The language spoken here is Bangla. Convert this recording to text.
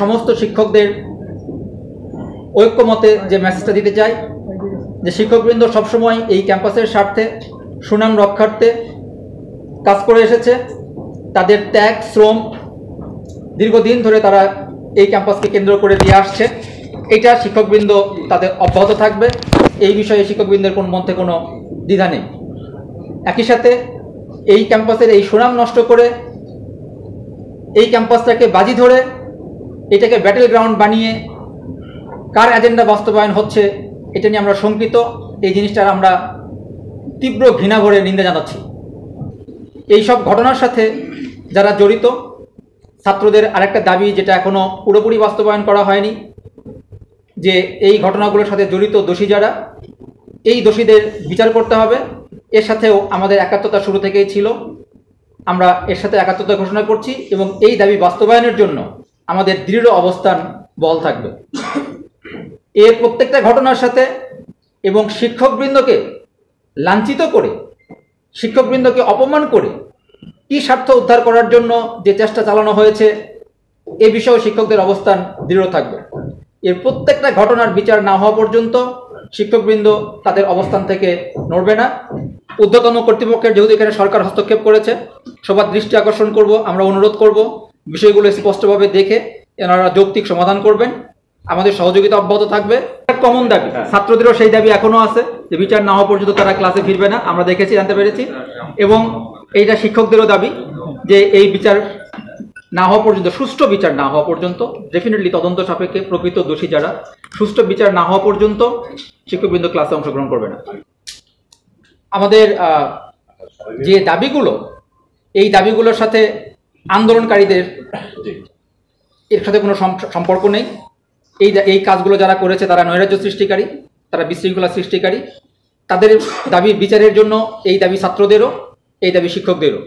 সমস্ত শিক্ষকদের ঐক্যমতে যে মেসেজটা দিতে চাই যে শিক্ষকবৃন্দ সবসময় এই ক্যাম্পাসের স্বার্থে সুনাম রক্ষার্থে কাজ করে এসেছে। তাদের ত্যাগ শ্রম দীর্ঘদিন ধরে তারা এই ক্যাম্পাসকে কেন্দ্র করে দিয়ে আসছে। এটা শিক্ষকবৃন্দ তাদের অব্যাহত থাকবে, এই বিষয়ে শিক্ষকবৃন্দের কোন মধ্যে কোনো দ্বিধা নেই। একই সাথে এই ক্যাম্পাসের এই সুনাম নষ্ট করে এই ক্যাম্পাসটাকে বাজি ধরে এটাকে ব্যাটেল গ্রাউন্ড বানিয়ে কার এজেন্ডা বাস্তবায়ন হচ্ছে এটা নিয়ে আমরা শঙ্কিত। এই জিনিসটার আমরা তীব্র ঘৃণা ভরে নিন্দা জানাচ্ছি। এই সব ঘটনার সাথে যারা জড়িত, ছাত্রদের আরেকটা দাবি যেটা এখনও পুরোপুরি বাস্তবায়ন করা হয়নি, যে এই ঘটনাগুলোর সাথে জড়িত দোষী যারা, এই দোষীদের বিচার করতে হবে। এর সাথেও আমাদের একাত্মতা শুরু থেকেই ছিল, আমরা এর সাথে একাত্মতা ঘোষণা করছি এবং এই দাবি বাস্তবায়নের জন্য আমাদের দৃঢ় অবস্থান বল থাকবে। এর প্রত্যেকটা ঘটনার সাথে এবং শিক্ষকবৃন্দকে লাঞ্ছিত করে, শিক্ষকবৃন্দকে অপমান করে কি স্বার্থ উদ্ধার করার জন্য যে চেষ্টা চালানো হয়েছে এ বিষয়েও শিক্ষকদের অবস্থান দৃঢ় থাকবে। এর প্রত্যেকটা ঘটনার বিচার না হওয়া পর্যন্ত শিক্ষকবৃন্দ তাদের অবস্থান থেকে নড়বে না। ঊর্ধ্বতন কর্তৃপক্ষের যেহেতু এখানে সরকার হস্তক্ষেপ করেছে, সবার দৃষ্টি আকর্ষণ করব, আমরা অনুরোধ করব বিষয়গুলো স্পষ্টভাবে দেখে এনারা যৌক্তিক সমাধান করবেন। আমাদের সহযোগিতা অব্যাহত থাকবে। কমন দাবি, ছাত্রদেরও সেই দাবি এখনও আছে যে বিচার না হওয়া পর্যন্ত তারা ক্লাসে ফিরবে না, আমরা দেখেছি, জানতে পেরেছি। এবং এইটা শিক্ষকদেরও দাবি যে এই বিচার না হওয়া পর্যন্ত, সুষ্ঠু বিচার না হওয়া পর্যন্ত, ডেফিনেটলি তদন্ত সাপেক্ষে প্রকৃত দোষী যারা, সুষ্ঠু বিচার না হওয়া পর্যন্ত শিক্ষকবৃন্দ ক্লাসে অংশগ্রহণ করবে না। আমাদের যে দাবিগুলো, এই দাবিগুলোর সাথে আন্দোলনকারীদের এর সাথে কোনো সম্পর্ক নেই। এই কাজগুলো যারা করেছে তারা নৈরাজ্য সৃষ্টিকারী, তারা বিশৃঙ্খলা সৃষ্টিকারী। তাদের দাবির বিচারের জন্য এই দাবি ছাত্রদেরও, এই দাবি শিক্ষকদেরও।